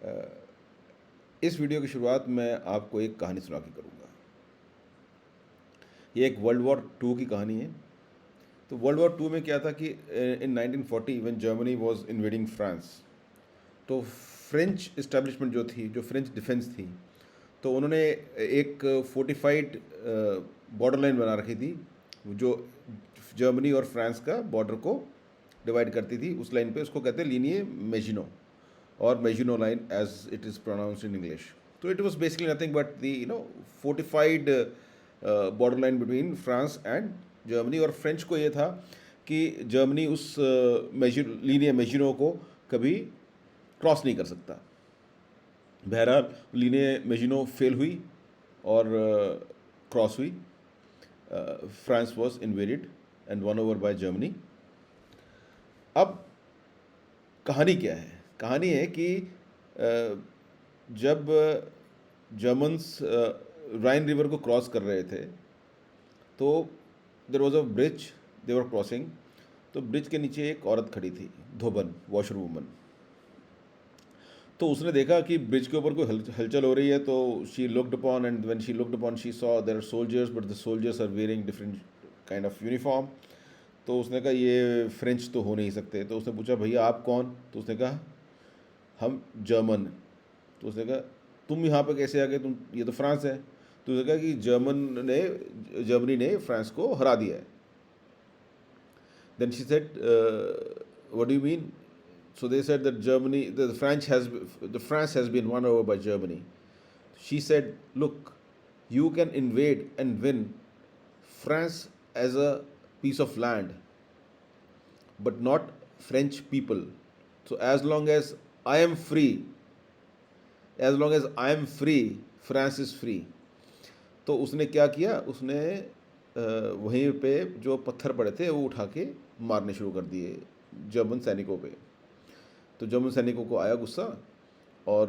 इस वीडियो की शुरुआत मैं आपको एक कहानी सुना के करूँगा। ये एक वर्ल्ड वॉर टू की कहानी है। तो वर्ल्ड वॉर टू में क्या था कि इन 1940 when Germany was invading France, तो फ्रेंच इस्टेब्लिशमेंट जो थी, जो फ्रेंच डिफेंस थी, तो उन्होंने एक फोर्टिफाइड बॉर्डर लाइन बना रखी थी जो जर्मनी और फ्रांस का बॉर्डर को डिवाइड करती थी। उस लाइन पे उसको कहते हैं लीनिये मेजिनो or Maginot Line as it is pronounced in English. So it was basically nothing but the fortified border line between France and Germany. और फ्रेंच को ये था कि जर्मनी उस लीनिया मेजिनो को कभी क्रॉस नहीं कर सकता। बहरहाल लीनिया मेजिनो फेल हुई और क्रॉस हुई। France was invaded and one over by Germany. अब कहानी क्या है? कहानी है कि जब जर्मन्स राइन रिवर को क्रॉस कर रहे थे, तो there was a bridge they were crossing. तो ब्रिज के नीचे एक औरत खड़ी थी, धोबन, वॉशर वूमन। तो उसने देखा कि ब्रिज के ऊपर कोई हलचल हो रही है, तो she looked upon, and when she looked upon she saw there are soldiers, but the soldiers are wearing different kind of uniform. तो उसने कहा ये फ्रेंच तो हो नहीं सकते। तो उसने पूछा भैया आप कौन? तो उसने कहा हम जर्मन। तो उसने कहा तुम यहाँ पे कैसे आ गए? तुम, ये तो फ्रांस है। तो उसने कहा कि जर्मनी ने फ्रांस को हरा दिया है। Then she said what do you mean? So they said that Germany the France has been won over by Germany. She said, look, you can invade and win France as a piece of land, but not French people. So as long as I am free, France is free. तो उसने क्या किया? उसने वहीं पे जो पत्थर पड़े थे वो उठा के मारने शुरू कर दिए जर्मन सैनिकों पे। तो जर्मन सैनिकों को आया गुस्सा और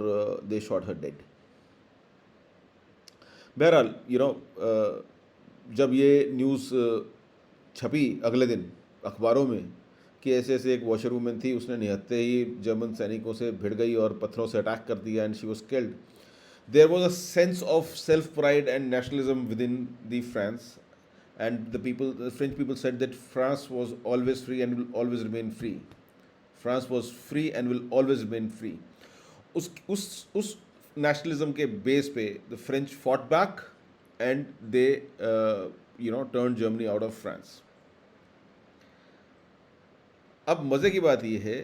दे शॉट हर डेड। बहरहाल जब ये न्यूज़ छपी अगले दिन अखबारों में कि ऐसे ऐसे एक वॉशर वूमेन थी, उसने निहत्ते ही जर्मन सैनिकों से भिड़ गई और पत्थरों से अटैक कर दिया and she was killed, there was a sense of self pride and nationalism within the France, and the French people said that France was always free and will always remain free. France was free and will always remain free. उस nationalism के base पे the French fought back and they turn Germany out of France. अब मज़े की बात यह है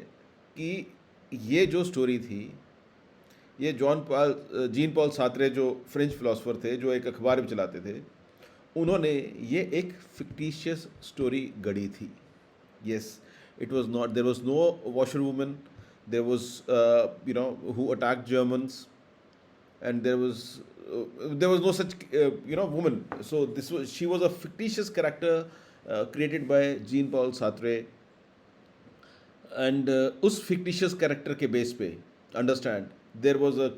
कि ये जो स्टोरी थी, ये जीन पॉल सार्त्रे जो फ्रेंच फिलोसोफर थे, जो एक अखबार भी चलाते थे, उन्होंने ये एक फिक्टिशियस स्टोरी गढ़ी थी। Yes, it was not, there was no washer woman, there was who attacked Germans, and there was no such woman. So she was a fictitious character created by Jean Paul Sartre. And उस fictitious character के base पे understand there was a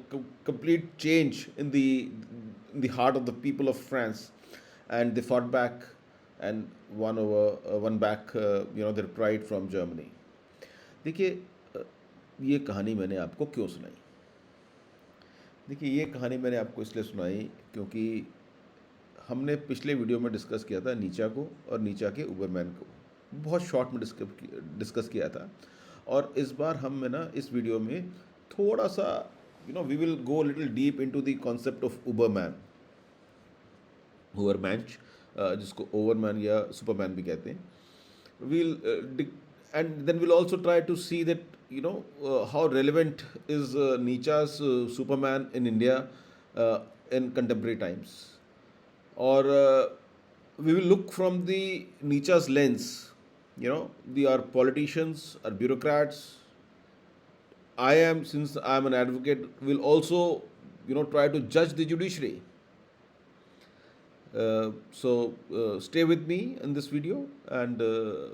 complete change in the heart of the people of France, and they fought back and won back their pride from Germany. देखिए, ये कहानी मैंने आपको क्यों सुनाई? देखिए, ये कहानी मैंने आपको इसलिए सुनाई क्योंकि हमने पिछले वीडियो में डिस्कस किया था नीचा को और नीचा के उबरमैन को, बहुत शॉर्ट में डिस्कस किया था। और इस बार हम ना इस वीडियो में थोड़ा सा we will go little deep into the concept of Uberman, जिसको ओवरमैन या सुपरमैन भी कहते हैं। And then we'll also try to see that how relevant is Nietzsche's Superman in India in contemporary times, or we will look from the Nietzsche's lens. They are politicians or bureaucrats. Since I am an advocate, will also try to judge the judiciary. So stay with me in this video, and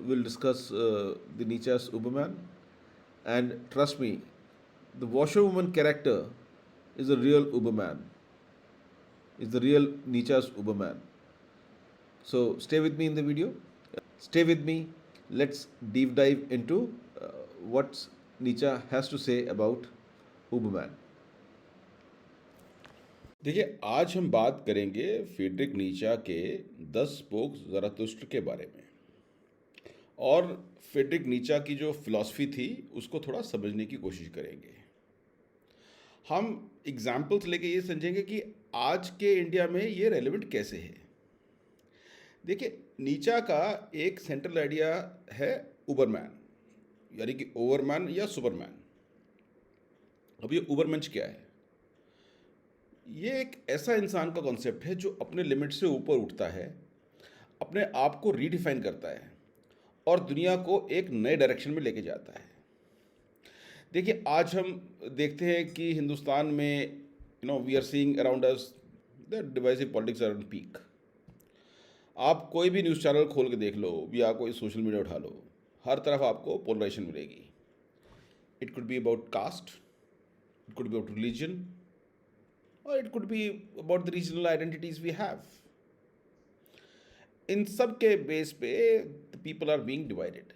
we'll discuss the Nietzsche's Uberman. And trust me, the washerwoman character is a real Uberman, is the real Nietzsche's Uberman. So stay with me in the video. Stay with me. Let's deep dive into what Nietzsche has to say about Uberman. देखिए, आज हम बात करेंगे Friedrich नीचा के 10 spoke ज़रतुष्ट्र के बारे में, और फ्रीडरिक नीचा की जो फिलॉसफी थी उसको थोड़ा समझने की कोशिश करेंगे। हम एग्जाम्पल्स लेके ये समझेंगे कि आज के इंडिया में ये रेलेवेंट कैसे है। देखिए, नीचा का एक सेंट्रल आइडिया है उबरमैन, यानी कि ओवरमैन या सुपरमैन। अब ये उबरमेंश क्या है? ये एक ऐसा इंसान का कॉन्सेप्ट है जो अपने लिमिट से ऊपर उठता है, अपने आप को रीडिफाइन करता है और दुनिया को एक नए डायरेक्शन में लेके जाता है। देखिए, आज हम देखते हैं कि हिंदुस्तान में we are seeing around us the divisive politics are on peak. आप कोई भी न्यूज़ चैनल खोल के देख लो या कोई सोशल मीडिया उठा लो, हर तरफ आपको पोलराइजेशन मिलेगी। It could be about caste, it could be about religion, और it could be about the regional identities we have. इन सब के बेस पे पीपल आर बीइंग डिवाइडेड,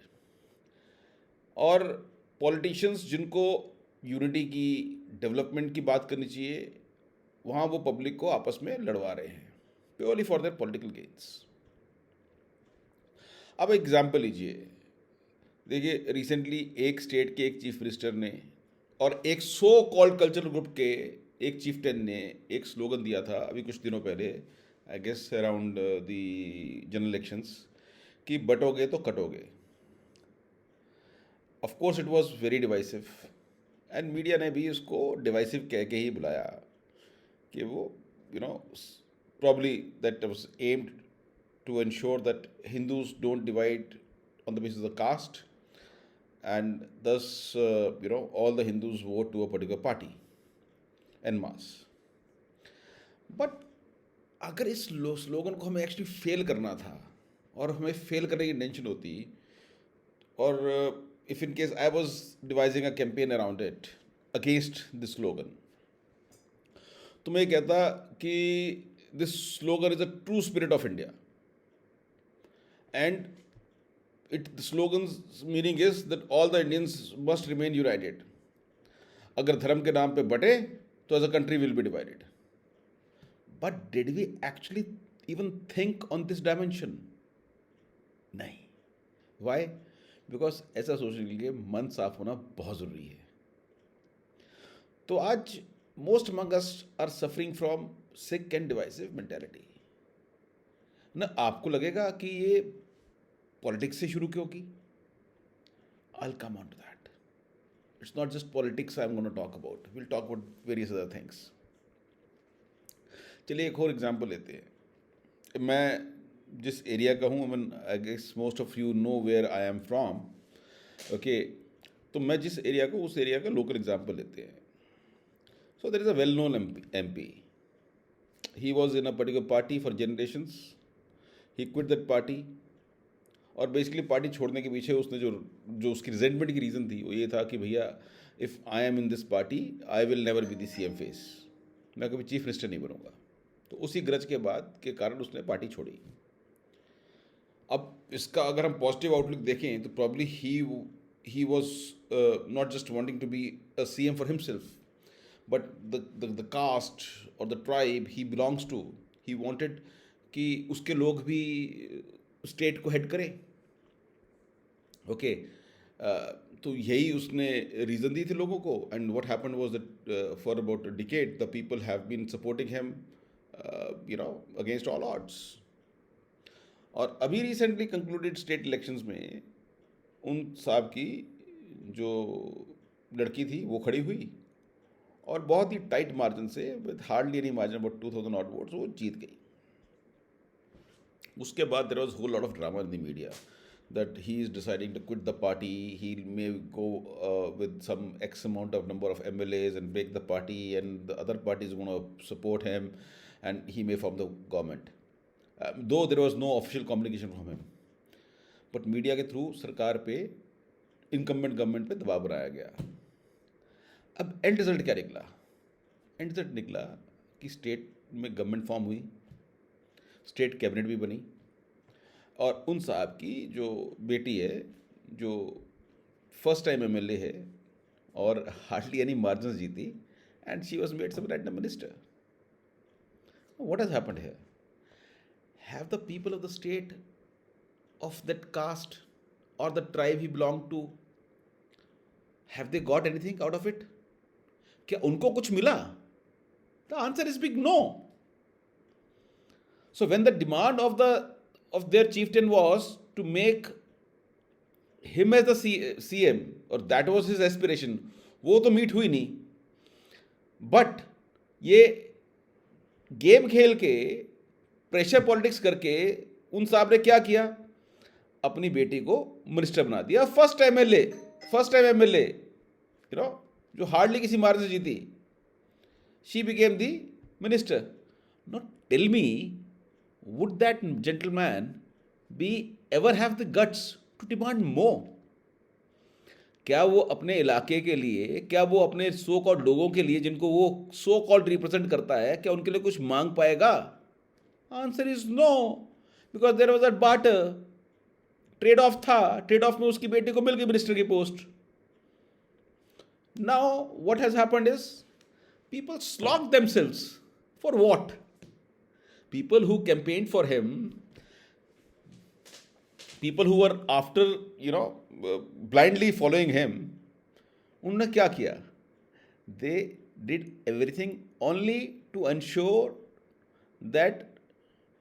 और पॉलिटिशियंस जिनको यूनिटी की, डेवलपमेंट की बात करनी चाहिए, वहाँ वो पब्लिक को आपस में लड़वा रहे हैं purely for their political gains. अब एग्जाम्पल लीजिए। देखिए, रिसेंटली एक स्टेट के एक चीफ मिनिस्टर ने और एक सो कॉल्ड कल्चरल ग्रुप के एक चीफटेन ने एक स्लोगन दिया था अभी कुछ दिनों पहले, I guess around the general elections, कि बटोगे तो कटोगे। Of course it was very divisive, and media ने भी उसको डिवाइसिव कह के ही बुलाया कि वो you know probably that was aimed to ensure that Hindus don't divide on the basis of caste, and thus all the Hindus vote to a particular party en masse. But अगर इस slogan को हमें actually fail करना था और हमें fail करने की इंटेंशन होती, और if in case I was devising a campaign around it against this slogan, तो मैं ये कहता कि this slogan is a true spirit of India, and the slogan's meaning is that all the Indians must remain united. अगर धर्म के नाम पे बटे तो as a country will be divided. But did we actually even think on this dimension? नहीं. Why? Because ऐसा सोचने के लिए मन साफ होना बहुत ज़रूरी है। तो आज most among us are suffering from sick and divisive mentality. ना आपको लगेगा कि ये पॉलिटिक्स से शुरू क्यों की? I'll come on to that. It's not just politics I'm going to talk about. We'll talk about various other things. चलिए एक और एग्जांपल लेते हैं। मैं जिस एरिया का हूँ, I guess most of you know where I am from, okay. तो मैं जिस एरिया को, उस एरिया का लोकल एग्जांपल लेते हैं। So there is a well known MP. He was in a particular party for generations. He quit that party, और basically party छोड़ने के पीछे उसने जो उसकी रिजेंटमेंट की रीज़न थी वो ये था कि भैया, if I am in this party I will never be the CM face, मैं कभी चीफ मिनिस्टर नहीं बनूंगा। तो उसी ग्रज के बाद के कारण उसने पार्टी छोड़ी। अब इसका अगर हम पॉजिटिव आउटलुक देखें तो probably he was not just wanting to be a CM for himself, but the caste और the tribe he belongs to, he wanted कि उसके लोग भी स्टेट को हेड करें। ओके, तो यही उसने रीज़न दी थी लोगों को, and what happened was that for about a decade the people have been supporting him against all odds. और अभी रिसेंटली कंक्लूडेड स्टेट इलेक्शंस में उन साहब की जो लड़की थी वो खड़ी हुई, और बहुत ही टाइट मार्जिन से, with hardly any margin, about 2000 odd votes, वो जीत गई। उसके बाद there was whole lot of drama in the media that he is deciding to quit the party. He may go with some X amount of number of MLAs and break the party, and the other party is going to support him, and he may form the government. Though there was no official communication from him, but media के through सरकार पे, incumbent government पे दबाव बनाया गया। अब and result क्या निकला? एंड रिजल्ट निकला कि स्टेट में गवर्नमेंट फॉर्म हुई, स्टेट कैबिनेट भी बनी, और उन साहब की जो बेटी है, जो फर्स्ट टाइम MLA है और हार्डली एनी मार्जिन जीती, एंड शी वॉज मेड सब random minister. What has happened here? Have the people of the state of that caste or the tribe he belonged to, have they got anything out of it? क्या उनको कुछ मिला? The answer is big no. So when the demand of their chieftain was to make him as the CM, or that was his aspiration, वो तो meet हुई नहीं. But ये game खेल के, प्रेशर पॉलिटिक्स करके, उन साहब ने क्या किया? अपनी बेटी को मिनिस्टर बना दिया. फर्स्ट टाइम एमएलए, जो हार्डली किसी मार्जिन से जीती. She became the minister. Now tell me, would that gentleman be ever have the guts to demand more? क्या वो अपने इलाके के लिए, क्या वो अपने सो कॉल्ड लोगों के लिए जिनको वो सो कॉल्ड रिप्रेजेंट करता है, क्या उनके लिए कुछ मांग पाएगा? Answer is no, because there was a barter, trade off था. ट्रेड ऑफ में उसकी बेटी को मिल गई मिनिस्टर की post. Now what has happened is people slog themselves. For what? People who campaigned for him, people who were after, blindly following him, उन्होंने क्या किया? They did everything only to ensure that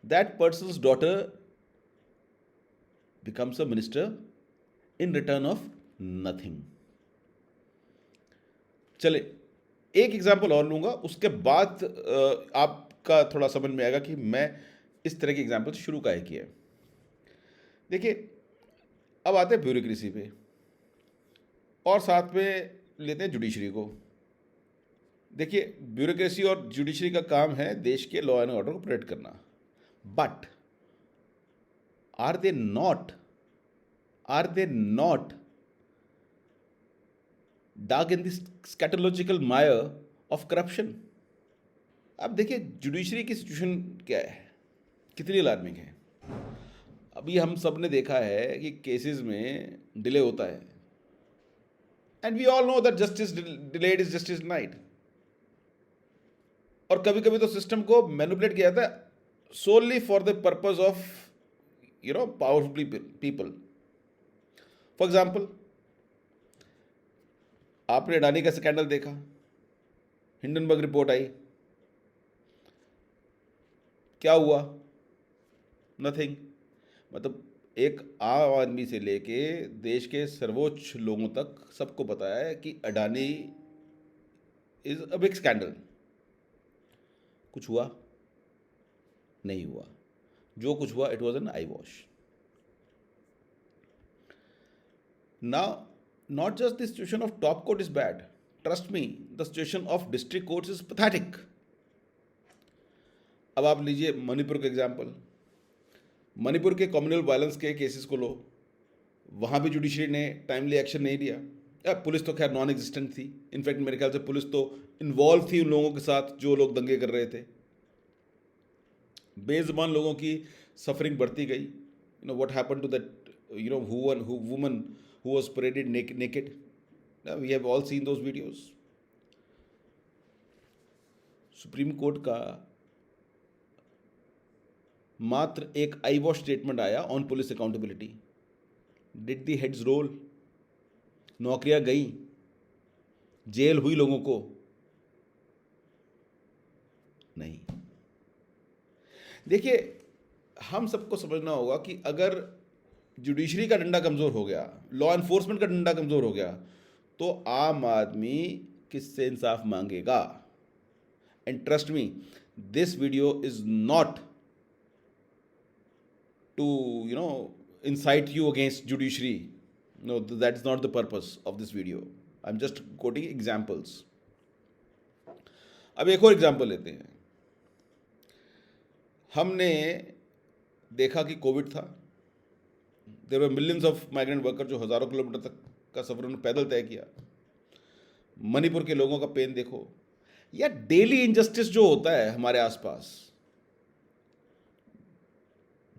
that person's daughter becomes a minister in return of nothing. चले, एक example और लूँगा, उसके बाद आपका थोड़ा समझ में आएगा कि मैं इस तरह की एग्जाम्पल शुरू काहे किया. देखिए, अब आते हैं ब्यूरोक्रेसी पे, और साथ में लेते हैं जुडिशरी को. देखिए, ब्यूरोक्रेसी और जुडिशरी का काम है देश के लॉ एंड ऑर्डर को प्रोटेक्ट करना. बट आर दे नॉट डाग in this स्कैटोलॉजिकल Mayar of corruption? अब देखिए, जुडिशरी की सिचुएशन क्या है, कितनी अलार्मिंग है. अभी हम सब ने देखा है कि केसेस में डिले होता है, and we all know that justice delayed is justice denied. और कभी कभी तो सिस्टम को मैनिपुलेट किया जाता है solely for the purpose of powerful people. For example, आपने अडानी का स्कैंडल देखा, हिंडनबर्ग रिपोर्ट आई, क्या हुआ? नथिंग. मतलब एक आम आदमी से लेके देश के सर्वोच्च लोगों तक सबको पता है कि Adani is a big scandal. कुछ हुआ? नहीं हुआ. जो कुछ हुआ, it was an I wash. Now, not just the situation of top court is bad. Trust me, the situation of district courts is pathetic. अब आप लीजिए मणिपुर का एग्जाम्पल. मणिपुर के कम्युनल वायलेंस के केसेस को लो, वहाँ भी जुडिशरी ने टाइमली एक्शन नहीं लिया. पुलिस तो खैर नॉन एग्जिस्टेंट थी. इनफैक्ट मेरे ख्याल से पुलिस तो इन्वॉल्व थी उन लोगों के साथ जो लोग दंगे कर रहे थे. बेजुबान लोगों की सफरिंग बढ़ती गई. What happened to that woman who was paraded naked. We have all seen those videos. Supreme Court का मात्र एक आई वॉश स्टेटमेंट आया on police accountability. Did the heads roll? नौकरियां गई? जेल हुई लोगों को? नहीं. देखिए, हम सबको समझना होगा कि अगर जुडिशरी का डंडा कमज़ोर हो गया, लॉ एनफोर्समेंट का डंडा कमज़ोर हो गया, तो आम आदमी किससे इंसाफ मांगेगा? And trust me, this video is not to incite you against judiciary. No, that is not the purpose of this video. I'm just quoting examples. अब एक और एग्जाम्पल लेते हैं. हमने देखा कि कोविड था. There were millions of migrant worker जो हज़ारों किलोमीटर तक का सफ़र उन्होंने पैदल तय किया. मणिपुर के लोगों का पेन देखो, या डेली इनजस्टिस जो होता है हमारे आसपास.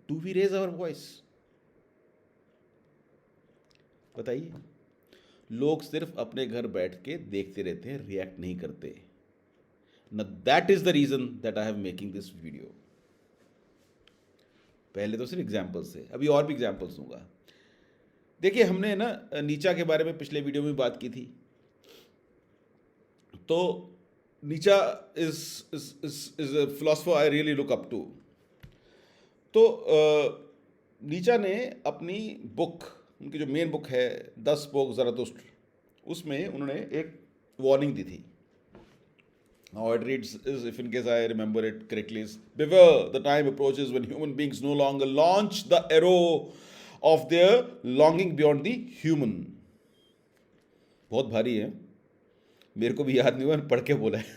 Do we raise our voice? बताइए. लोग सिर्फ अपने घर बैठ के देखते रहते हैं, रिएक्ट नहीं करते. Now that is the reason that I have making this video. पहले तो सिर्फ एग्जाम्पल्स थे, अभी और भी एग्जाम्पल्स दूंगा. देखिए हमने ना नीचा के बारे में पिछले वीडियो में बात की थी. तो Nietzsche is a philosopher I really look up to. तो नीचा ने अपनी बुक, उनकी जो मेन बुक है 10 स्पोक ज़रतुष्ट्र, उसमें उन्होंने एक वार्निंग दी थी. How it reads is, if in case I remember it correctly, is beware the time approaches when human beings no longer launch the arrow of their longing beyond the human. बहुत भारी है, मेरे को भी याद नहीं हुआ, पढ़ के बोला है.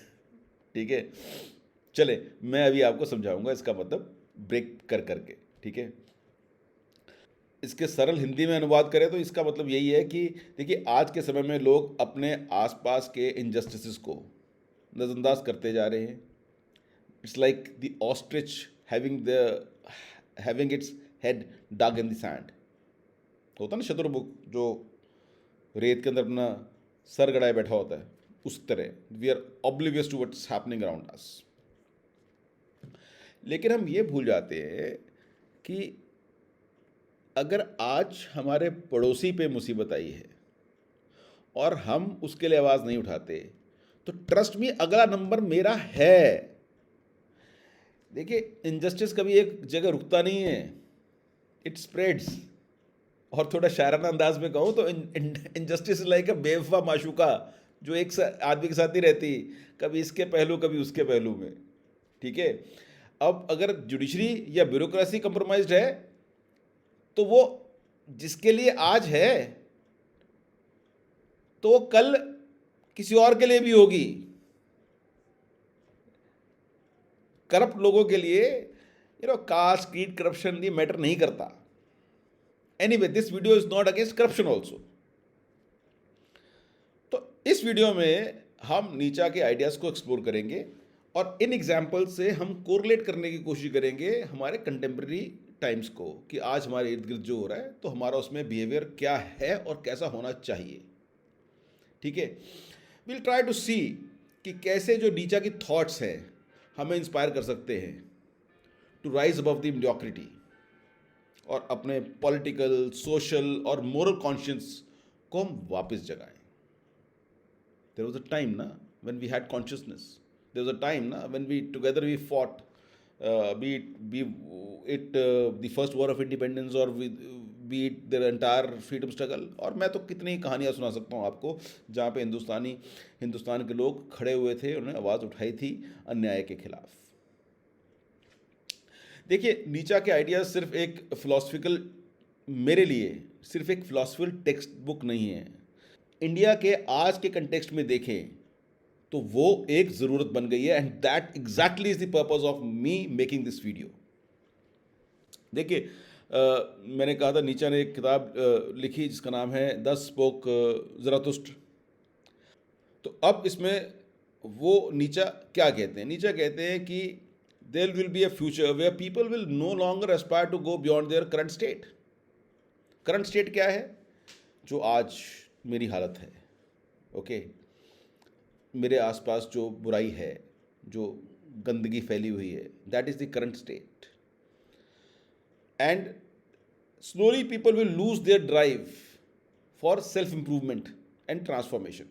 ठीक है, चले मैं अभी आपको समझाऊंगा इसका मतलब ब्रेक कर करके. ठीक है, इसके सरल हिंदी में अनुवाद करें तो इसका मतलब यही है कि देखिए आज के समय में लोग अपने आसपास के इनजस्टिसेस को नज़रअंदाज करते जा रहे हैं. It's like the ostrich having its head dug in the sand. होता ना शत्रुमुख जो रेत के अंदर अपना सर गड़ाए बैठा होता है, उस तरह we are oblivious to what's happening around us. लेकिन हम ये भूल जाते हैं कि अगर आज हमारे पड़ोसी पे मुसीबत आई है और हम उसके लिए आवाज़ नहीं उठाते, तो ट्रस्ट मी अगला नंबर मेरा है. देखिए इनजस्टिस कभी एक जगह रुकता नहीं है, इट स्प्रेड्स. और थोड़ा शायराना अंदाज में कहूँ तो इनजस्टिस लाइक अ बेवफा माशूका जो एक आदमी के साथ ही रहती, कभी इसके पहलू कभी उसके पहलू में. ठीक है, अब अगर जुडिशरी या ब्यूरोक्रेसी कंप्रोमाइज्ड है तो वो जिसके लिए आज है तो वो कल किसी और के लिए भी होगी. करप्ट लोगों के लिए कास्ट क्रीड करप्शन ये मैटर नहीं करता. Anyway this video is not against corruption also. तो इस वीडियो में हम नीचा के आइडियाज को एक्सप्लोर करेंगे और इन एग्जाम्पल से हम कोरिलेट करने की कोशिश करेंगे हमारे कंटेम्प्रेरी टाइम्स को कि आज हमारे इर्द गिर्द जो हो रहा है तो हमारा उसमें बिहेवियर क्या है और कैसा होना चाहिए. ठीक है, विल ट्राई टू सी कि कैसे जो नीचा की थॉट्स हैं हमें इंस्पायर कर सकते हैं to rise above the mediocrity और अपने पॉलिटिकल, सोशल और मोरल कॉन्शियस को हम वापस जगाएं. देयर वाज अ टाइम ना when we had consciousness. There was a time ना when we together we fought be it the first war of independence or be it their entire freedom struggle. और मैं तो कितनी कहानियाँ सुना सकता हूँ आपको जहाँ पे हिंदुस्तान के लोग खड़े हुए थे, उन्होंने आवाज़ उठाई थी अन्याय के खिलाफ. देखिए नीचा के आइडियाज़ सिर्फ एक फिलोसफिकल, मेरे लिए सिर्फ एक फिलोसफिकल टेक्स्ट बुक नहीं है. इंडिया के आज के कंटेक्स्ट में देखें तो वो एक ज़रूरत बन गई है. And that exactly is the purpose of me making this video. देखिए मैंने कहा था नीचा ने एक किताब लिखी जिसका नाम है 10 स्पोक ज़रतुष्ट्र. तो अब इसमें वो नीचा क्या कहते हैं? नीचा कहते हैं कि there will be a future where people will no longer aspire to go beyond their current state. Current state क्या है? जो आज मेरी हालत है. ओके, मेरे आसपास जो बुराई है, जो गंदगी फैली हुई है, that is the current state. And slowly people will lose their drive for self improvement and transformation.